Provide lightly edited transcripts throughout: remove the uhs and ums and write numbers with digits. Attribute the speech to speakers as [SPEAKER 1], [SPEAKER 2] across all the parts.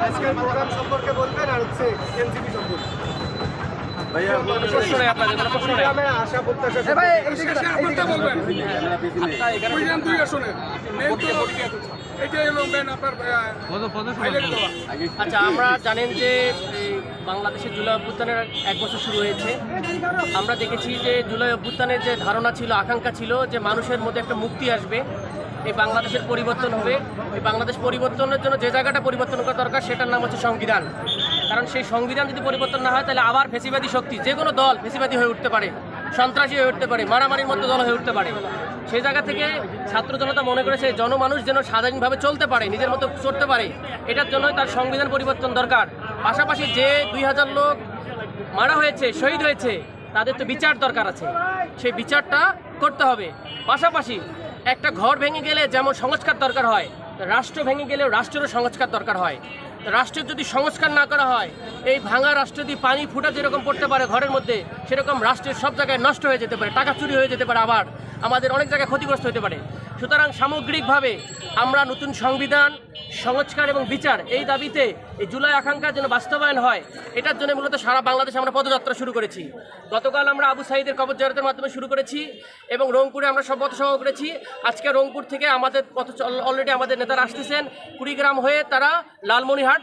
[SPEAKER 1] আজকের প্রোগ্রাম সম্পর্কে বলবেন আর হচ্ছে এনসিপি সম্পর্কে।
[SPEAKER 2] ভাইয়া প্রশ্ন নেই আপনাদের, কোনো প্রশ্ন নেই।
[SPEAKER 1] আমি আশা প্রত্যাশা
[SPEAKER 3] আচ্ছা, আমরা জানেন যে বাংলাদেশের জুলাই অভ্যুত্থানের 1 বছর শুরু হয়েছে। আমরা দেখেছি যে জুলাই অভ্যুত্থানের যে ধারণা ছিল, আকাঙ্ক্ষা ছিল যে মানুষের মধ্যে একটা মুক্তি আসবে, এই বাংলাদেশের পরিবর্তন হবে। এই বাংলাদেশ পরিবর্তনের জন্য যে জায়গাটা পরিবর্তন করা দরকার সেটার নাম হচ্ছে সংবিধান। কারণ সেই সংবিধান যদি পরিবর্তন না হয় তাহলে আবার ফেসিবাদী শক্তি, যে কোনো দল ফেসিবাদী হয়ে উঠতে পারে, সন্ত্রাসী হয়ে উঠতে পারে, মারামারির মতো দল হয়ে উঠতে পারে। সেই জায়গা থেকে ছাত্র জনতা মনে করেছে জনমানুষ যেন স্বাধীনভাবে চলতে পারে, নিজের মতো চলতে পারে, এটার জন্যই তার সংবিধান পরিবর্তন দরকার। পাশাপাশি যে 2000 লোক মারা হয়েছে, শহীদ হয়েছে, তাদের তো বিচার দরকার আছে, সেই বিচারটা করতে হবে। পাশাপাশি একটা ঘর ভেঙে গেলে যেমন সংস্কার দরকার হয়, রাষ্ট্র ভেঙে গেলেও রাষ্ট্রেরও সংস্কার দরকার হয়। রাষ্ট্রের যদি সংস্কার না করা হয়, এই ভাঙা রাষ্ট্র দিয়ে পানি ফুটা যেরকম পড়তে পারে ঘরের মধ্যে, সেরকম রাষ্ট্রের সব জায়গায় নষ্ট হয়ে যেতে পারে, টাকা চুরি হয়ে যেতে পারে, আবার আমাদের অনেক জায়গায় ক্ষতিগ্রস্ত হতে পারে। সুতরাং সামগ্রিকভাবে আমরা নতুন সংবিধান, সংস্কার এবং বিচার এই দাবিতে এই জুলাই আকাঙ্ক্ষার যেন বাস্তবায়ন হয়, এটার জন্য মূলত সারা বাংলাদেশে আমরা পদযাত্রা শুরু করেছি। গতকাল আমরা আবু সাঈদের কবর জিয়ারতের মাধ্যমে শুরু করেছি এবং রংপুরে আমরা সব পথসভা করেছি। আজকে রংপুর থেকে আমাদের অলরেডি আমাদের নেতারা আসতেছেন, কুড়িগ্রাম হয়ে তারা লালমনিরহাট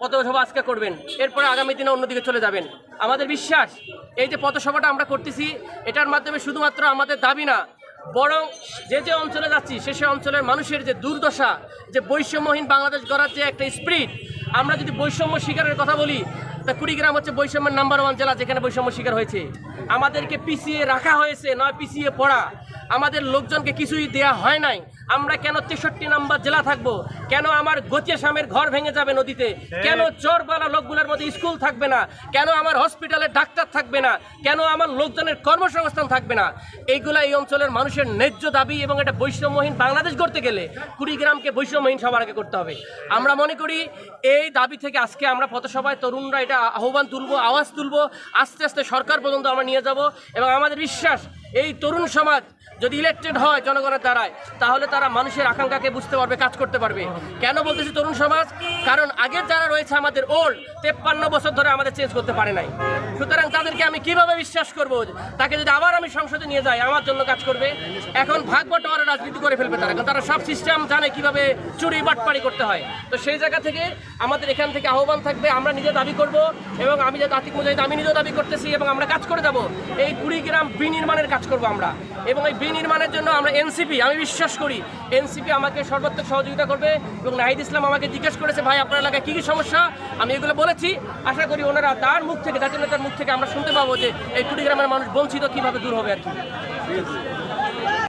[SPEAKER 3] পথসভা আজকে করবেন, এরপরে আগামী দিনে অন্যদিকে চলে যাবেন। আমাদের বিশ্বাস এই যে পথসভাটা আমরা করতেছি, এটার মাধ্যমে শুধুমাত্র আমাদের দাবি না, বরং যে যে অঞ্চলে যাচ্ছি সে অঞ্চলের মানুষের যে দুর্দশা, যে বৈষম্যহীন বাংলাদেশ গড়ার যে একটা স্পিরিট, আমরা যদি বৈষম্য শিকারের কথা বলি, তা কুড়িগ্রাম হচ্ছে বৈষম্যের নাম্বার 1 জেলা যেখানে বৈষম্য শিকার হয়েছে। আমাদেরকে পিছিয়ে রাখা হয়েছে, নয় পিছিয়ে পড়া। আমাদের লোকজনকে কিছুই দেয়া হয় নাই। আমরা কেন 63 নম্বর জেলা থাকবো? কেন আমার গতিয়া স্বামীর ঘর ভেঙে যাবে নদীতে? কেন চোরবালা লোকগুলোর মধ্যে স্কুল থাকবে না? কেন আমার হসপিটালে ডাক্তার থাকবে না? কেন আমার লোকজনের কর্মসংস্থান থাকবে না? এইগুলা এই অঞ্চলের মানুষের ন্যায্য দাবি, এবং এটা বৈষম্যহীন বাংলাদেশ গড়তে গেলে কুড়িগ্রামকে বৈষম্যহীন সবার আগে করতে হবে। আমরা মনে করি এই দাবি থেকে আজকে আমরা পথসভায় তরুণরা এটা আহ্বান তুলবো, আওয়াজ তুলবো, আস্তে আস্তে সরকার পর্যন্ত আমরা নিয়ে যাব। এবং আমাদের বিশ্বাস এই তরুণ সমাজ যদি ইলেক্টেড হয় জনগণের দ্বারায়, তাহলে তারা মানুষের আকাঙ্ক্ষাকে বুঝতে পারবে, কাজ করতে পারবে। কেন বলতেছি তরুণ সমাজ? কারণ আগের যারা রয়েছে আমাদের ওল্ড, 53 বছর ধরে আমাদের চেঞ্জ করতে পারে নাই। সুতরাং তাদেরকে আমি কিভাবে বিশ্বাস করব? তাকে যদি আবার আমি সংসদে নিয়ে যাই আমার জন্য কাজ করবে? এখন ভাগ বটোয়ারা রাজনীতি করে ফেলবে তারা, কারণ তারা সব সিস্টেম জানে কিভাবে চুরি বাটপাড়ি করতে হয়। তো সেই জায়গা থেকে আমাদের এখান থেকে আহ্বান থাকবে, আমরা নিজে দাবি করব, এবং আমি যে আতিক মুজাহিদ আমি নিজেও দাবি করতেছি, এবং আমরা কাজ করে যাব। এই কুড়িগ্রাম বিনির্মাণের কাজ করব আমরা, এবং এই বিনির্মাণের জন্য আমরা এনসিপি, আমি বিশ্বাস করি এনসিপি আমাকে সর্বাত্মক সহযোগিতা করবে। এবং নাহিদ ইসলাম আমাকে জিজ্ঞেস করেছে, ভাই আপনার এলাকায় কী কী সমস্যা, আমি এগুলো বলেছি। আশা করি ওনারা তার মুখ থেকে, জাতীয় নেতার মুখ থেকে আমরা শুনতে পাবো যে এই কুড়িগ্রামের মানুষ বঞ্চিত কীভাবে দূর হবে আর কি।